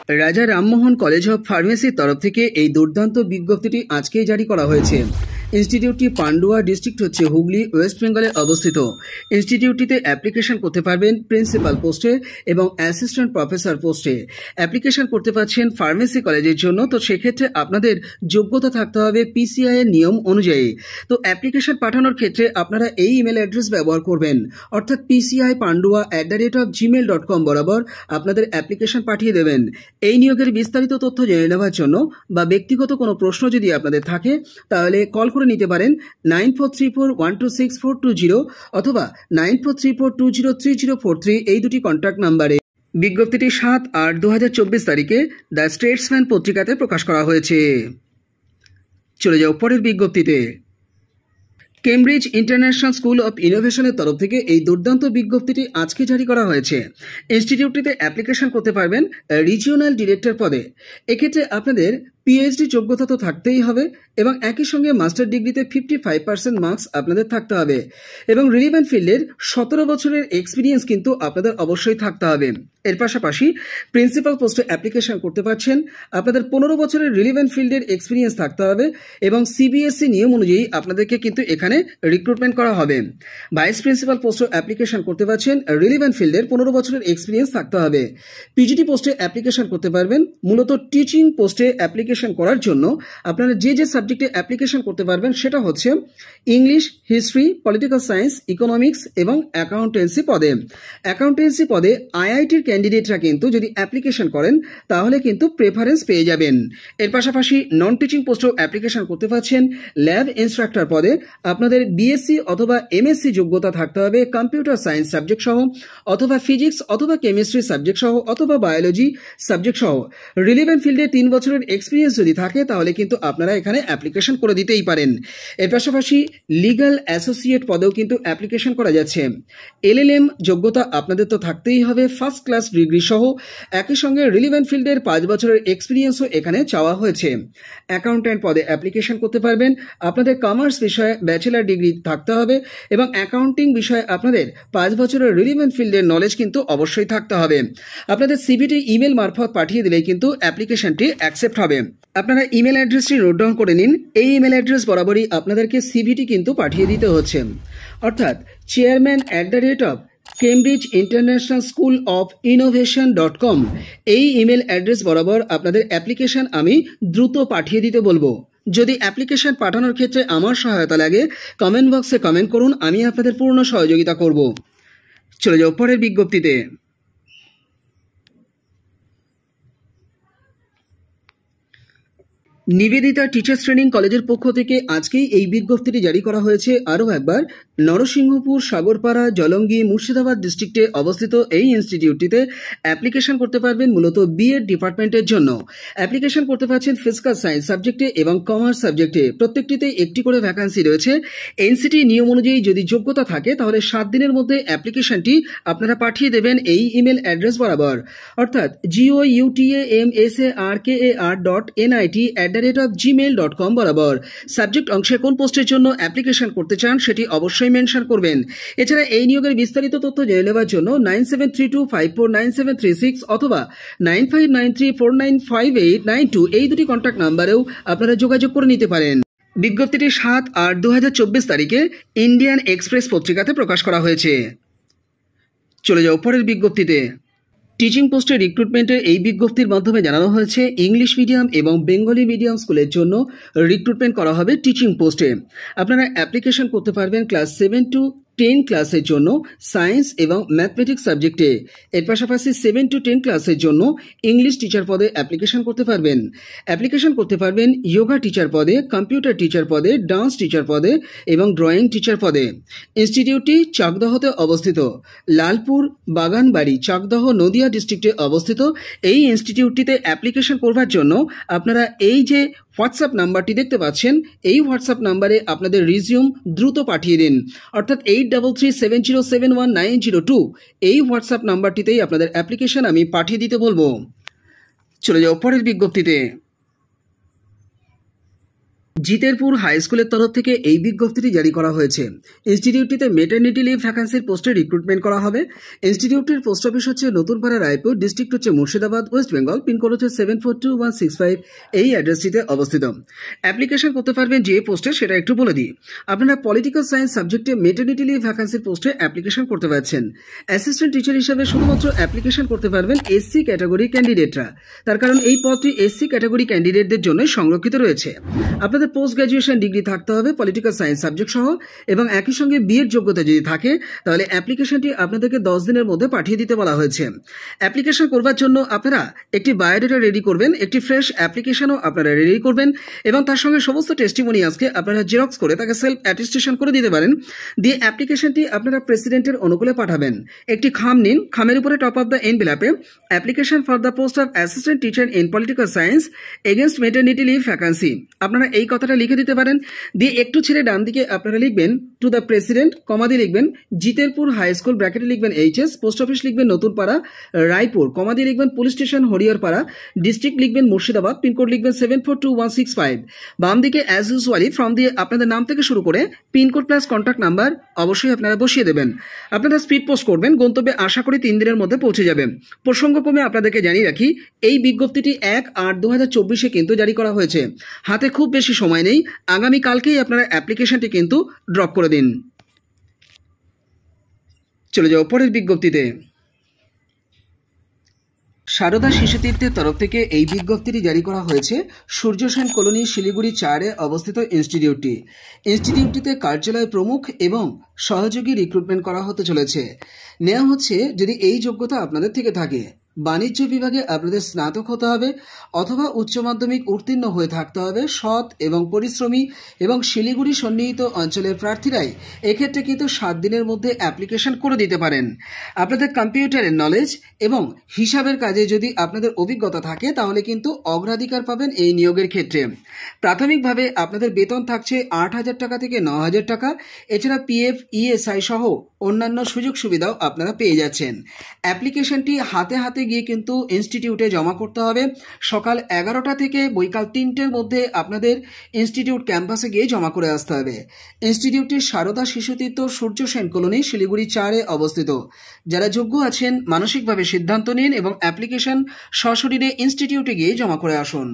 রাজা Rammohan college of ফার্মেসির তরফ থেকে এই দুর্দান্ত বিজ্ঞপ্তিটি আজকেই জারি করা হয়েছে। ইনস্টিটিউটটি পান্ডুয়া ডিস্ট্রিক্ট হচ্ছে হুগলি, ওয়েস্ট বেঙ্গলে অবস্থিত। ইনস্টিটিউটটিতে অ্যাপ্লিকেশন করতে পারবেন প্রিন্সিপাল পোস্টে এবং অ্যাসিস্ট্যান্ট প্রফেসর পোস্টে। অ্যাপ্লিকেশন করতে পারছেন ফার্মেসি কলেজের জন্য, তো সেক্ষেত্রে আপনাদের যোগ্যতা থাকতে হবে পিসিআই এর নিয়ম অনুযায়ী। তো অ্যাপ্লিকেশন পাঠানোর ক্ষেত্রে আপনারা এই ইমেল অ্যাড্রেস ব্যবহার করবেন, অর্থাৎ pci.pandua@gmail.com বরাবর আপনাদের অ্যাপ্লিকেশন পাঠিয়ে দেবেন। এই নিয়োগের বিস্তারিত তথ্য জেনে নেওয়ার জন্য বা ব্যক্তিগত কোনো প্রশ্ন যদি আপনাদের থাকে তাহলে কল করে নিতে পারেন 9434126420 অথবা 9434203043 এই দুটি কন্ট্যাক্ট নাম্বারে। বিজ্ঞপ্তিটি 7/8/2024 তারিখে দ্য স্টেটসম্যান পত্রিকাতে প্রকাশ করা হয়েছে। চলে যাও পরের বিজ্ঞপ্তিতে। কেমব্রিজ ইন্টারন্যাশনাল স্কুল অফ ইনোভেশনের তরফ থেকে এই দুর্দান্ত বিজ্ঞপ্তিটি আজকে জারি করা হয়েছে। ইনস্টিটিউটটিতে অ্যাপ্লিকেশন করতে পারবেন রিজিওনাল ডিরেক্টর পদে। এক্ষেত্রে আপনাদের পিএইচডি যোগ্যতা তো থাকতেই হবে এবং একই সঙ্গে মাস্টার ডিগ্রিতে 55% মার্কস আপনাদের থাকতে হবে এবং রিলিভেন্ট ফিল্ডের 17 বছরের এক্সপিরিয়েন্স কিন্তু আপনাদের অবশ্যই থাকতে হবে। এর পাশাপাশি প্রিন্সিপাল পোস্টে অ্যাপ্লিকেশন করতে পারছেন, আপনাদের 15 বছরের রিলিভেন্ট ফিল্ডের এক্সপিরিয়েন্স থাকতে হবে এবং সিবিএসই নিয়ম অনুযায়ী আপনাদেরকে কিন্তু এখানে রিক্রুটমেন্ট করা হবে। ভাইস প্রিন্সিপাল পোস্টে অ্যাপ্লিকেশন করতে পারছেন, রিলিভেন্ট ফিল্ডের 15 বছরের এক্সপিরিয়েন্স থাকতে হবে। পিজিটি পোস্টে অ্যাপ্লিকেশন করতে পারবেন। মূলত টিচিং পোস্টে অ্যাপ্লিকেশন করার জন্য আপনারা যে সাবজেক্টে অ্যাপ্লিকেশন করতে পারবেন সেটা হচ্ছে English, history, political science, economics এবং অ্যাকাউন্টেন্সি পদে। অ্যাকাউন্টেন্সি পদে আইআইটির ক্যান্ডিডেটরা কিন্তু যদি অ্যাপ্লিকেশন করেন তাহলে কিন্তু প্রেফারেন্স পেয়ে যাবেন। এর পাশাপাশি নন টিচিং পোস্টেও অ্যাপ্লিকেশন করতে পারছেন। ল্যাব ইনস্ট্রাক্টর পদে আপনাদের বিএসসি অথবা এমএসসি যোগ্যতা থাকতে হবে কম্পিউটার সায়েন্স সাবজেক্ট সহ অথবা ফিজিক্স অথবা কেমিস্ট্রি সাবজেক্ট সহ অথবা বায়োলজি সাবজেক্ট সহ। রিলিভেন্ট ফিল্ডে 3 বছরের এক্সপিরিয়েন্স যদি থাকে তাহলে কিন্তু আপনারা এখানে অ্যাপ্লিকেশন করে দিতেই পারেন। এর পাশাপাশি লিগ্যাল অ্যাসোসিয়েট পদেও কিন্তু অ্যাপ্লিকেশন করা যাচ্ছে। এলএলএম যোগ্যতা আপনাদের তো থাকতেই হবে ফার্স্ট ক্লাস ডিগ্রি সহ। একই সঙ্গে রিলিভেন্ট ফিল্ডের 5 বছরের এক্সপিরিয়েন্সও এখানে চাওয়া হয়েছে। অ্যাকাউন্ট্যান্ট পদে অ্যাপ্লিকেশন করতে পারবেন। আপনাদের কমার্স বিষয়ে ব্যাচেলার ডিগ্রি থাকতে হবে এবং অ্যাকাউন্টিং বিষয়ে আপনাদের 5 বছরের রিলিভেন্ট ফিল্ডের নলেজ কিন্তু অবশ্যই থাকতে হবে। আপনাদের সিভিটি ইমেল মারফত পাঠিয়ে দিলেই কিন্তু অ্যাপ্লিকেশনটি অ্যাকসেপ্ট হবে। আপনারা ইমেল অ্যাড্রেসটি নোট ডাউন করে নিন। এই ইমেল অ্যাড্রেস বরাবরই আপনাদেরকে সিভিটি কিন্তু পাঠিয়ে দিতে হচ্ছে, অর্থাৎ chairman@cambridge international school of innovation.com এই ইমেল অ্যাড্রেস বরাবর আপনাদের অ্যাপ্লিকেশন আমি দ্রুত পাঠিয়ে দিতে বলবো। যদি অ্যাপ্লিকেশন পাঠানোর ক্ষেত্রে আমার সহায়তা লাগে কমেন্ট বক্সে কমেন্ট করুন, আমি আপনাদের পূর্ণ সহযোগিতা করব। চলে যাও পরের বিজ্ঞপ্তিতে। নিবেদিতা টিচার্স ট্রেনিং কলেজের পক্ষ থেকে আজকেই এই বিজ্ঞপ্তিটি জারি করা হয়েছে। আরও একবার, নরসিংহপুর, সাগরপাড়া, জলঙ্গি, মুর্শিদাবাদ ডিস্ট্রিক্টে অবস্থিত এই ইনস্টিটিউটটিতে অ্যাপ্লিকেশন করতে পারবেন মূলত বিএড ডিপার্টমেন্টের জন্য। অ্যাপ্লিকেশন করতে পারছেন ফিজিক্যাল সায়েন্স সাবজেক্টে এবং কমার্স সাবজেক্টে। প্রত্যেকটিতে একটি করে ভ্যাকান্সি রয়েছে। এনসিটি নিয়ম অনুযায়ী যদি যোগ্যতা থাকে তাহলে 7 দিনের মধ্যে অ্যাপ্লিকেশনটি আপনারা পাঠিয়ে দেবেন এই ইমেল অ্যাড্রেস বরাবর, অর্থাৎ goutamsar.nit@gmail.com বরাবর। সাবজেক্ট অংশে কোন পোস্টের জন্য অ্যাপ্লিকেশন করতে চান সেটি অবশ্যই মেনশন করবেন। এছাড়া এই নিয়োগের বিস্তারিত তথ্য জেনে নেওয়ার জন্য 9732549736 অথবা 9593495892 এই দুটি কন্ট্যাক্ট নাম্বারেও আপনারা যোগাযোগ করে নিতে পারেন। বিজ্ঞপ্তিটি 7/8/2024 তারিখে ইন্ডিয়ান এক্সপ্রেস পত্রিকাতে প্রকাশ করা হয়েছে। চলে যাও পরের বিজ্ঞপ্তিতে। টিচিং পোস্টে রিক্রুটমেন্টের এই বিজ্ঞপ্তির মাধ্যমে জানানো হয়েছে ইংলিশ মিডিয়াম এবং বেঙ্গলি মিডিয়াম স্কুলের জন্য রিক্রুটমেন্ট করা হবে টিচিং পোস্টে। আপনারা অ্যাপ্লিকেশন করতে পারবেন ক্লাস 7 to 10 ক্লাসের জন্য সায়েন্স এবং ম্যাথমেটিক্স সাবজেক্টে। এর পাশাপাশি 7 to 10 ক্লাসের জন্য ইংলিশ টিচার পদে অ্যাপ্লিকেশন করতে পারবেন। অ্যাপ্লিকেশন করতে পারবেন যোগা টিচার পদে, কম্পিউটার টিচার পদে, ডান্স টিচার পদে এবং ড্রয়িং টিচার পদে। ইনস্টিটিউটটি চাকদহতে অবস্থিত। লালপুর, বাগানবাড়ি, চাকদহ, নদিয়া ডিস্ট্রিক্টে অবস্থিত। এই ইনস্টিটিউটটিতে অ্যাপ্লিকেশন করবার জন্য আপনারা এই যে হোয়াটসঅ্যাপ নাম্বারটি দেখতে পাচ্ছেন এই হোয়াটসঅ্যাপ নাম্বারে আপনাদের রিজিউম দ্রুত পাঠিয়ে দিন, অর্থাৎ 8337071902 এই হোয়াটসঅ্যাপ নাম্বারটিতেই আপনাদের অ্যাপ্লিকেশন আমি পাঠিয়ে দিতে বলবো। চলে যাও পরের বিজ্ঞপ্তিতে। জিতেরপুর হাই স্কুলের তরফ থেকে এই বিজ্ঞপ্তিটি জারি করা হয়েছে। ইনস্টিটিউটটিতে মেটারনিটি লিভ ভ্যাকান্সির পোস্টে রিক্রুটমেন্ট করা হবে। ইনস্টিটিউটটির পোস্ট অফিস হচ্ছে নতুনপাড়া, রায়পুর, ডিস্ট্রিক্ট হচ্ছে মুর্শিদাবাদ, ওয়েস্ট বেঙ্গল, পিনকোড হচ্ছে 742165। এই অ্যাড্রেসটিতে অবস্থিত। অ্যাপ্লিকেশন করতে পারবেন যে পোস্টে সেটা একটু বলে দিই। আপনারা পলিটিক্যাল সায়েন্স সাবজেক্টে মেটারনিটি লিভ ভ্যাকান্সির পোস্টে অ্যাপ্লিকেশন করতে পারছেন। অ্যাসিস্ট্যান্ট টিচার হিসাবে শুধুমাত্র অ্যাপ্লিকেশন করতে পারবেন এসসি ক্যাটাগরি ক্যান্ডিডেটরা। তার কারণ এই পদটি এসসি ক্যাটাগরি ক্যান্ডিডেটদের জন্য সংরক্ষিত রয়েছে। আপনাদের পোস্ট গ্র্যাজুয়েশন ডিগ্রি থাকতে হবে পলিটিক্যাল সায়েন্স সাবজেক্ট সহ, এবং একই সঙ্গে বিএড যোগ্যতা যদি থাকে তাহলে অ্যাপ্লিকেশনটি আপনাদেরকে 10 দিনের মধ্যে পাঠিয়ে দিতে বলা হয়েছে। অ্যাপ্লিকেশন করবার জন্য আপনারা একটি বায়োডাটা রেডি করবেন, একটি ফ্রেশ অ্যাপ্লিকেশনও আপনারা রেডি করবেন, এবং তার সঙ্গে সমস্ত টেস্টিমোনিয়ালসকে আপনারা জেরক্স করে তাকে সেলফ অ্যাটেস্টেশন করে দিতে পারেন। দিয়ে অ্যাপ্লিকেশনটি আপনারা প্রেসিডেন্টের অনুকূলে পাঠাবেন। একটি খাম নিন, খামের উপরে টপ অফ দ্য এনভেলপে application for the post of assistant teacher in political science against maternity leave vacancy আপনারা এই কথাটা লিখে দিতে পারেন। দিয়ে একটু ছেড়ে ডান দিকে আপনারা লিখবেন টু দ্য প্রেসিডেন্ট, কমা দিয়ে লিখবেন জিতেরপুর হাই স্কুল, ব্র্যাকেটে লিখবেন এইচএস, পোস্ট অফিস লিখবেন নতুনপাড়া, রায়পুর, কমা দিয়ে লিখবেন পুলিশ স্টেশন হরিহরপাড়া, ডিস্ট্রিক্ট লিখবেন মুর্শিদাবাদ, পিনকোড লিখবেন 742165। বাম দিকে অ্যাজ ইউজুয়ালি ফর্ম দিয়ে আপনাদের নাম থেকে শুরু করে পিনকোড প্লাস কন্ট্যাক্ট নাম্বার অবশ্যই আপনারা বসিয়ে দেবেন। আপনারা স্পিড পোস্ট করবেন, গন্তব্যে আশা করি 3 দিনের মধ্যে পৌঁছে যাবেন। প্রসঙ্গক্রমে আপনাদেরকে জানিয়ে রাখি, এই বিজ্ঞপ্তিটি 1/8/2024 কিন্তু জারি করা হয়েছে। হাতে খুব বেশি সময় নেই, আগামীকালকেই আপনারা অ্যাপ্লিকেশনটি কিন্তু ড্রপ করে দিন। চলে যাও পরের বিজ্ঞপ্তিতে। সারদা শিশুতীর্থের তরফ থেকে এই বিজ্ঞপ্তিটি জারি করা হয়েছে। সূর্য সেন কলোনি, শিলিগুড়ি 4-এ অবস্থিত ইনস্টিটিউটটিতে কার্যালয় প্রমুখ এবং সহযোগী রিক্রুটমেন্ট করা হতে চলেছে। নেওয়া হচ্ছে যদি এই যোগ্যতা আপনাদের থেকে থাকে। বাণিজ্য বিভাগে আপনাদের স্নাতক হতে হবে অথবা উচ্চ মাধ্যমিক উত্তীর্ণ হয়ে থাকতে হবে, সৎ এবং পরিশ্রমী, এবং শিলিগুড়ি সন্নিহিত অঞ্চলের প্রার্থীরাই এক্ষেত্রে কিন্তু 7 দিনের মধ্যে অ্যাপ্লিকেশন করে দিতে পারেন। আপনাদের কম্পিউটারের নলেজ এবং হিসাবের কাজে যদি আপনাদের অভিজ্ঞতা থাকে তাহলে কিন্তু অগ্রাধিকার পাবেন এই নিয়োগের ক্ষেত্রে। প্রাথমিকভাবে আপনাদের বেতন থাকছে 8,000 টাকা থেকে 9,000 টাকা। এছাড়া পিএফ, ইএসআই সহ অন্যান্য সুযোগ সুবিধাও আপনারা পেয়ে যাচ্ছেন। অ্যাপ্লিকেশনটি হাতে হাতে গিয়ে কিন্তু ইনস্টিটিউটে জমা করতে হবে। সকাল 11টা থেকে বৈকাল 3টের মধ্যে আপনাদের ইনস্টিটিউট ক্যাম্পাসে গিয়ে জমা করে আসতে হবে। ইনস্টিটিউটটি সারদা শিশুতীর্থ, সূর্য সেন কলোনি, শিলিগুড়ি 4-এ অবস্থিত। যারা যোগ্য আছেন মানসিকভাবে সিদ্ধান্ত নিন এবং অ্যাপ্লিকেশন সশরীরে ইনস্টিটিউটে গিয়ে জমা করে আসুন।